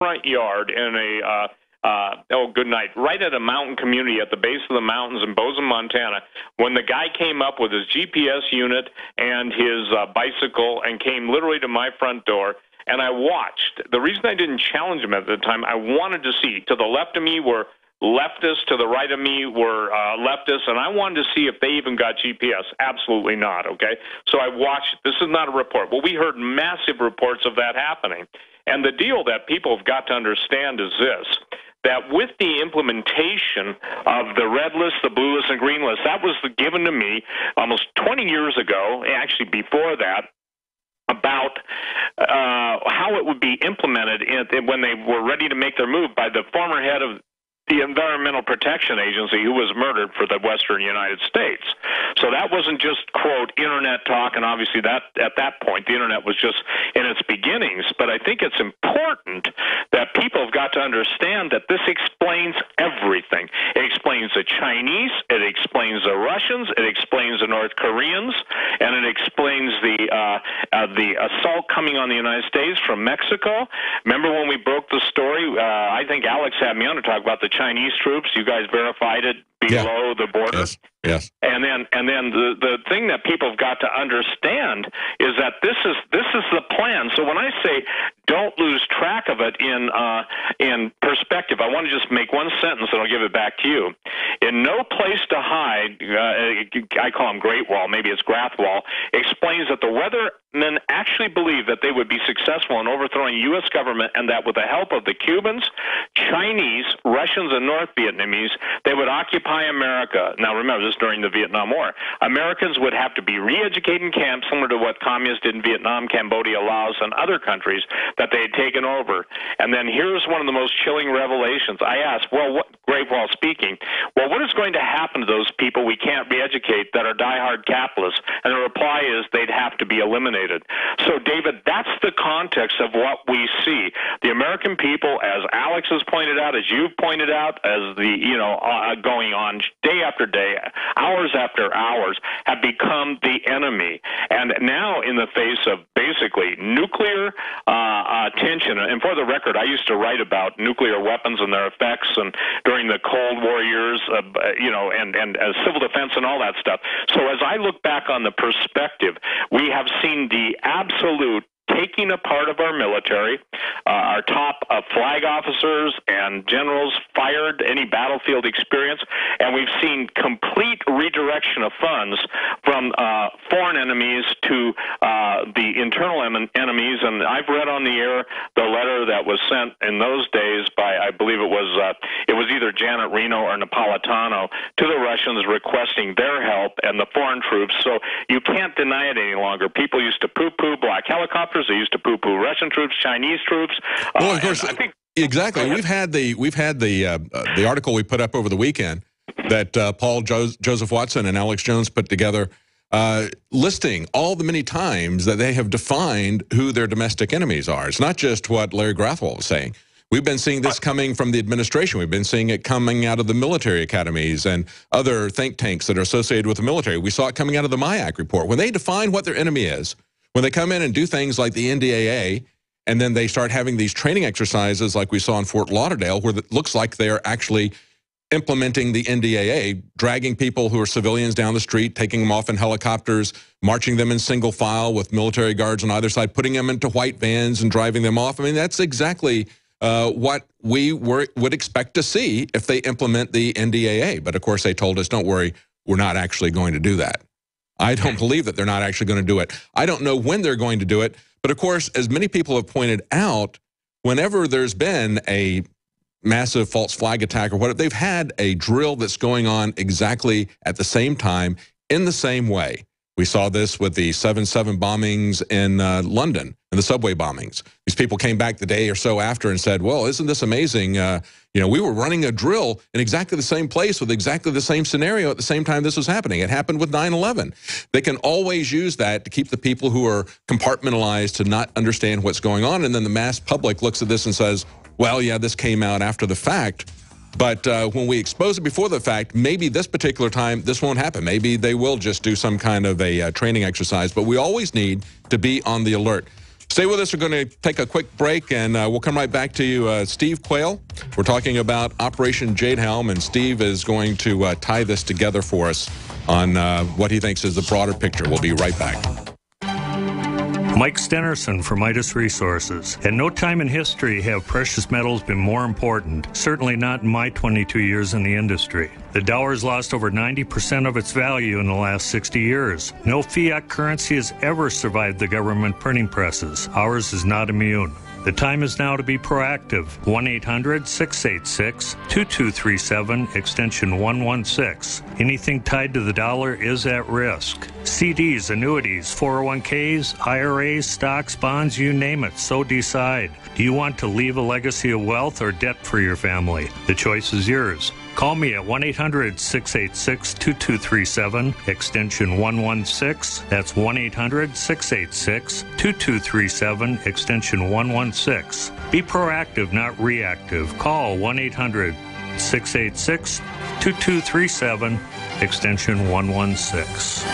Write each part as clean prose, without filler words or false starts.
front yard in a good night, right at a mountain community at the base of the mountains in Bozeman, Montana, when the guy came up with his GPS unit and his bicycle and came literally to my front door. And I watched. The reason I didn't challenge him at the time, I wanted to see. To the left of me were leftists, to the right of me were leftists, and I wanted to see if they even got GPS. Absolutely not, okay? So I watched. This is not a report. Well, we heard massive reports of that happening. And the deal that people have got to understand is this, that with the implementation of the red list, the blue list, and green list, that was given to me almost 20 years ago, actually before that, about how it would be implemented when they were ready to make their move by the former head of the Environmental Protection Agency, who was murdered for the western United States. So that wasn't just, quote, internet talk, and obviously that at that point the internet was just in its beginnings. But I think it's important that people have got to understand that this explains everything. It explains the Chinese, it explains the Russians, it explains the North Koreans, and it explains the assault coming on the United States from Mexico. Remember when we broke the story? I think Alex had me on to talk about the Chinese troops. You guys verified it below the border. Yes. Yes. And then the thing that people have got to understand is that this is the plan. So when I say don't lose track of it in perspective, I want to just make one sentence and I'll give it back to you. In No Place to Hide, I call him Great Wall, maybe it's Grathwall, explains that the weathermen actually believed that they would be successful in overthrowing U.S. government, and that with the help of the Cubans, Chinese, Russians, and North Vietnamese, they would occupy America. Now remember, this during the Vietnam War. Americans would have to be re-educated in camps, similar to what communists did in Vietnam, Cambodia, Laos, and other countries that they had taken over. And then here's one of the most chilling revelations. I asked, well, Great Wall speaking, well, what is going to happen to those people we can't re-educate that are diehard capitalists? And the reply is they'd have to be eliminated. So, David, that's the context of what we see. The American people, as Alex has pointed out, as you've pointed out, as going on day after day, hours after hours, have become the enemy. And now, in the face of basically nuclear tension, and for the record, I used to write about nuclear weapons and their effects, and during the Cold War years, and civil defense and all that stuff. So as I look back on the perspective, we have seen the absolute taking apart of our military, our top flag officers and generals fired, any battlefield experience, and we've seen complete redirection of funds from foreign enemies to the internal enemies. And I've read on the air the letter that was sent in those days by, I believe it was either Janet Reno or Napolitano, to the Russians requesting their help and the foreign troops. So you can't deny it any longer. People used to poo-poo black helicopters. They used to poo-poo Russian troops, Chinese troops. Well, of course, I think exactly. We've had the article we put up over the weekend that Paul Joseph Watson and Alex Jones put together, listing all the many times that they have defined who their domestic enemies are. It's not just what Larry Grathwohl was saying. We've been seeing this coming from the administration. We've been seeing it coming out of the military academies and other think tanks that are associated with the military. We saw it coming out of the MIAC report. When they define what their enemy is, when they come in and do things like the NDAA, and then they start having these training exercises like we saw in Fort Lauderdale, where it looks like they are actually implementing the NDAA, dragging people who are civilians down the street, taking them off in helicopters, marching them in single file with military guards on either side, putting them into white vans and driving them off. I mean, that's exactly what we would expect to see if they implement the NDAA. But of course, they told us, don't worry, we're not actually going to do that. I don't believe that they're not actually going to do it. I don't know when they're going to do it. But of course, as many people have pointed out, whenever there's been a massive false flag attack or whatever, they've had a drill that's going on exactly at the same time in the same way. We saw this with the 7/7 bombings in London and the subway bombings. These people came back the day or so after and said, well, isn't this amazing? We were running a drill in exactly the same place with exactly the same scenario at the same time this was happening. It happened with 9/11. They can always use that to keep the people who are compartmentalized to not understand what's going on. And then the mass public looks at this and says, well, yeah, this came out after the fact. But when we expose it before the fact, maybe this particular time, this won't happen. Maybe they will just do some kind of a training exercise. But we always need to be on the alert. Stay with us. We're going to take a quick break, and we'll come right back to you. Steve Quayle, we're talking about Operation Jade Helm, and Steve is going to tie this together for us on what he thinks is the broader picture. We'll be right back. Mike Stenerson from Midas Resources. At no time in history have precious metals been more important, certainly not in my 22 years in the industry. The dollar has lost over 90% of its value in the last 60 years. No fiat currency has ever survived the government printing presses. Ours is not immune. The time is now to be proactive. 1-800-686-2237, extension 116. Anything tied to the dollar is at risk. CDs, annuities, 401ks, IRAs, stocks, bonds, you name it, so decide. Do you want to leave a legacy of wealth or debt for your family? The choice is yours. Call me at 1-800-686-2237, extension 116. That's 1-800-686-2237, extension 116. Be proactive, not reactive. Call 1-800-686-2237, extension 116.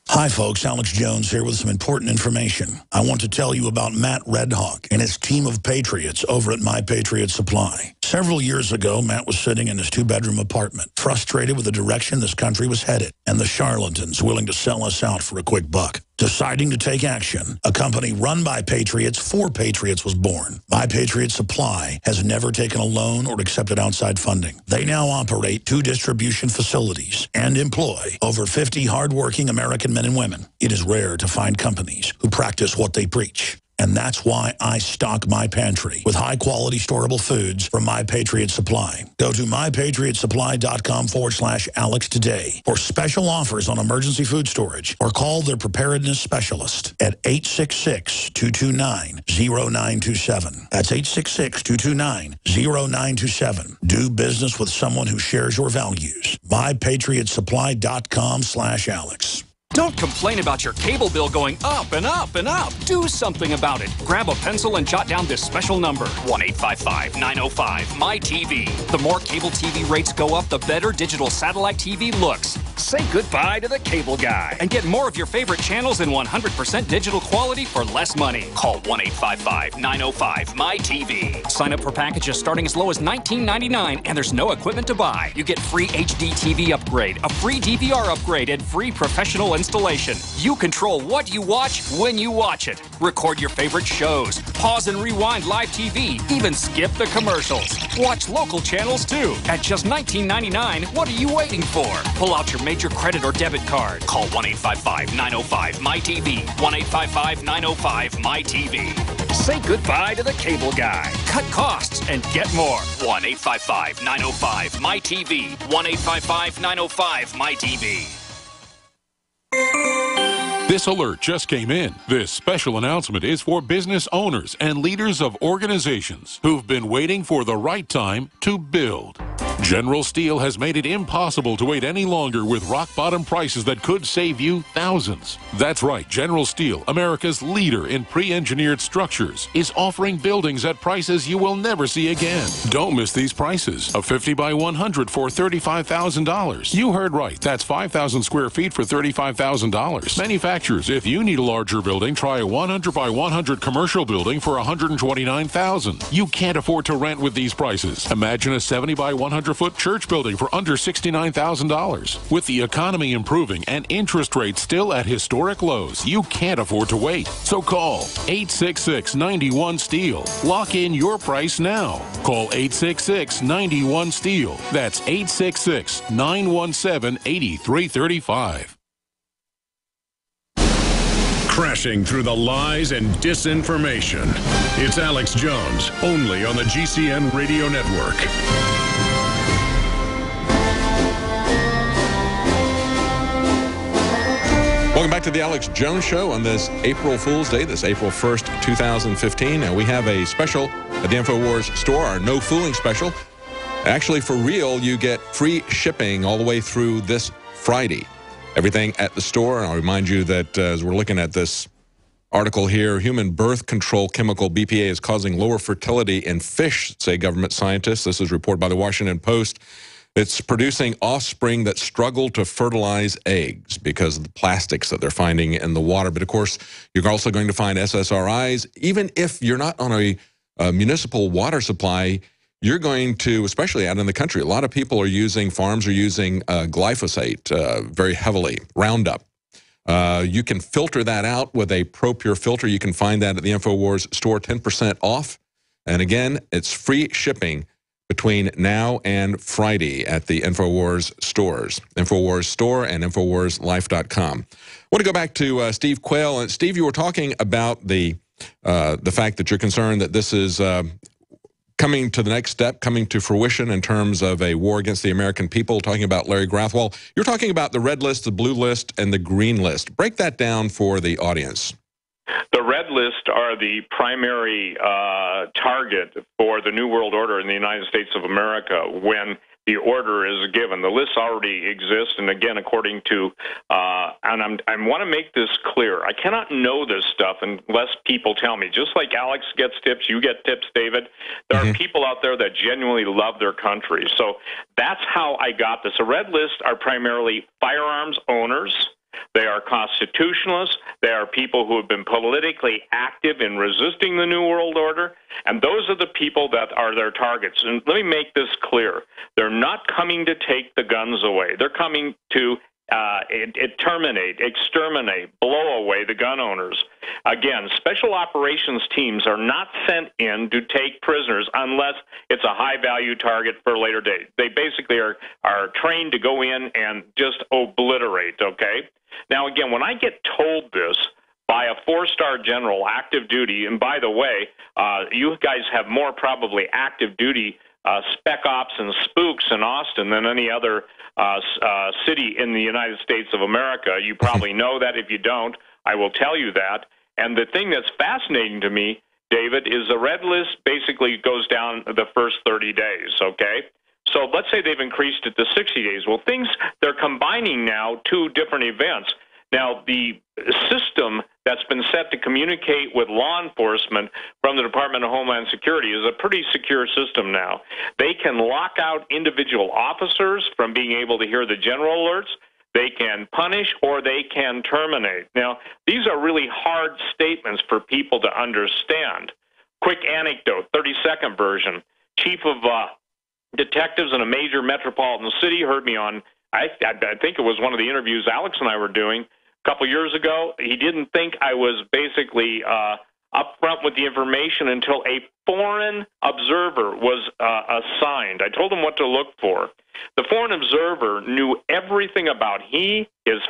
Hi, folks. Alex Jones here with some important information. I want to tell you about Matt Redhawk and his team of patriots over at My Patriot Supply. Several years ago, Matt was sitting in his two-bedroom apartment, frustrated with the direction this country was headed and the charlatans willing to sell us out for a quick buck. Deciding to take action, a company run by patriots for patriots was born. My Patriot Supply has never taken a loan or accepted outside funding. They now operate 2 distribution facilities and employ over 50 hardworking American men and women. It is rare to find companies who practice what they preach. And that's why I stock my pantry with high-quality storable foods from My Patriot Supply. Go to mypatriotsupply.com/Alex today for special offers on emergency food storage, or call their preparedness specialist at 866-229-0927. That's 866-229-0927. Do business with someone who shares your values. mypatriotsupply.com/Alex. Don't complain about your cable bill going up and up and up. Do something about it. Grab a pencil and jot down this special number, 1-855-905-MY-TV. The more cable TV rates go up, the better digital satellite TV looks. Say goodbye to the cable guy and get more of your favorite channels in 100% digital quality for less money. Call 1-855-905-MY-TV. Sign up for packages starting as low as $19.99, and there's no equipment to buy. You get free HD TV upgrade, a free DVR upgrade, and free professional installation. You control what you watch when you watch it. Record your favorite shows, pause and rewind live TV, even skip the commercials. Watch local channels too. At just $19.99, what are you waiting for? Pull out your major credit or debit card. Call 1-855-905-MY-TV. 1-855-905-MY-TV. Say goodbye to the cable guy. Cut costs and get more. 1-855-905-MY-TV. 1-855-905-MY-TV. This alert just came in. This special announcement is for business owners and leaders of organizations who've been waiting for the right time to build. General Steel has made it impossible to wait any longer with rock-bottom prices that could save you thousands. That's right, General Steel, America's leader in pre-engineered structures, is offering buildings at prices you will never see again. Don't miss these prices. A 50 by 100 for $35,000. You heard right. That's 5,000 square feet for $35,000. Manufacturers, if you need a larger building, try a 100 by 100 commercial building for $129,000. You can't afford to rent with these prices. Imagine a 70 by 100-foot church building for under $69,000. With the economy improving and interest rates still at historic lows, you can't afford to wait. So call 866-91-STEEL. Lock in your price now. Call 866-91-STEEL. That's 866-917-8335. Crashing through the lies and disinformation. It's Alex Jones, only on the GCN Radio Network. Welcome back to the Alex Jones Show on this April Fool's Day, this April 1st, 2015. And we have a special at the InfoWars store, our No Fooling special. Actually, for real, you get free shipping all the way through this Friday. Everything at the store. And I'll remind you that as we're looking at this article here, human birth control chemical BPA is causing lower fertility in fish, say government scientists. This is reported by the Washington Post. It's producing offspring that struggle to fertilize eggs because of the plastics that they're finding in the water. But of course, you're also going to find SSRIs. Even if you're not on a municipal water supply, you're going to, especially out in the country, a lot of people are using, farms are using glyphosate very heavily, Roundup. You can filter that out with a ProPure filter. You can find that at the InfoWars store, 10% off. And again, it's free shipping between now and Friday at the InfoWars stores, InfoWars store and InfoWarsLife.com. I want to go back to Steve Quayle. And Steve, you were talking about the fact that you're concerned that this is coming to the next step, coming to fruition in terms of a war against the American people, talking about Larry Grathwohl. You're talking about the red list, the blue list, and the green list. Break that down for the audience. The red list are the primary target for the New World Order in the United States of America when the order is given. The lists already exist, and again, according to, and I want to make this clear, I cannot know this stuff unless people tell me. Just like Alex gets tips, you get tips, David. There are people out there that genuinely love their country. So that's how I got this. The red list are primarily firearms owners. They are constitutionalists. They are people who have been politically active in resisting the New World Order. And those are the people that are their targets. And let me make this clear. They're not coming to take the guns away. They're coming to terminate, exterminate, blow away the gun owners. Again, special operations teams are not sent in to take prisoners unless it's a high-value target for a later date. They basically are trained to go in and just obliterate, okay? Now, again, when I get told this by a four-star general, active duty, and by the way, you guys have more probably active duty spec ops and spooks in Austin than any other city in the United States of America. You probably know that. If you don't, I will tell you that. And the thing that's fascinating to me, David, is the red list basically goes down the first 30 days, okay? So let's say they've increased it to 60 days. Well, they're combining now two different events. Now, the system that's been set to communicate with law enforcement from the Department of Homeland Security is a pretty secure system now. They can lock out individual officers from being able to hear the general alerts. They can punish or they can terminate. Now, these are really hard statements for people to understand. Quick anecdote, 30-second version. Chief of detectives in a major metropolitan city heard me on, I think it was one of the interviews Alex and I were doing a couple years ago. He didn't think I was basically upfront with the information until a foreign observer was assigned. I told him what to look for. The foreign observer knew everything about his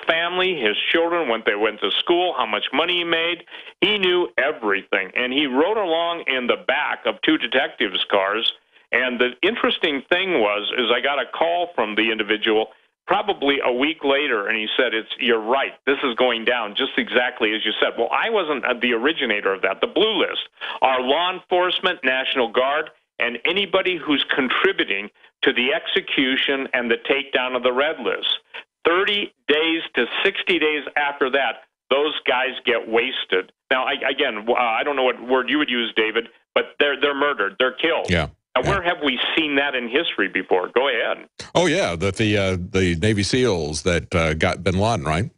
family, his children, when they went to school, how much money he made. He knew everything, and he rode along in the back of two detectives' cars. And the interesting thing was, I got a call from the individual probably a week later, and he said, you're right, this is going down just exactly as you said. Well, I wasn't the originator of that. The blue list are law enforcement, National Guard, and anybody who's contributing to the execution and the takedown of the red list. 30 days to 60 days after that, those guys get wasted. Now, again, I don't know what word you would use, David, but they're murdered. They're killed. Yeah. Now, where have we seen that in history before? Go ahead. Oh, yeah, the Navy SEALs that got bin Laden, right?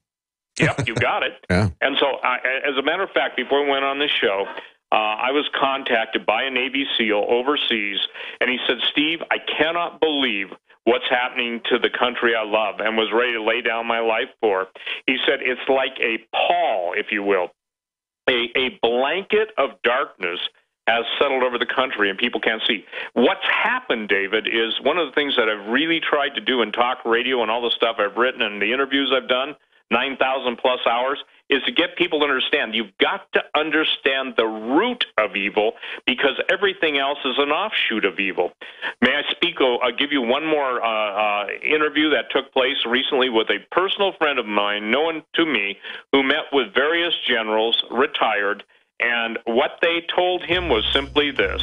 Yep, you got it. Yeah. And so, as a matter of fact, before we went on this show, I was contacted by a Navy SEAL overseas, and he said, Steve, I cannot believe what's happening to the country I love, and was ready to lay down my life for. He said, it's like a pall, if you will, a blanket of darkness has settled over the country and people can't see. What's happened, David, is one of the things that I've really tried to do in talk radio and all the stuff I've written and the interviews I've done, 9,000 plus hours, is to get people to understand. You've got to understand the root of evil because everything else is an offshoot of evil. May I speak? I'll give you one more interview that took place recently with a personal friend of mine, known to me, who met with various generals, retired, and what they told him was simply this,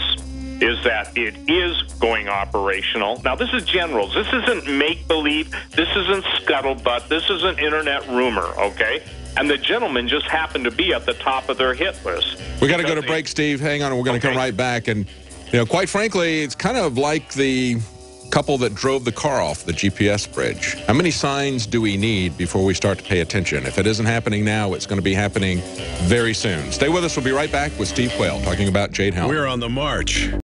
is that it is going operational. Now, this is generals. This isn't make-believe. This isn't scuttlebutt. This isn't internet rumor, okay? And the gentleman just happened to be at the top of their hit list. We got to go to break, Steve. Hang on, we're going to come right back. And, quite frankly, it's kind of like the couple that drove the car off the GPS bridge. How many signs do we need before we start to pay attention? If it isn't happening now, it's going to be happening very soon. Stay with us. We'll be right back with Steve Quayle talking about Jade Helm. We're on the march.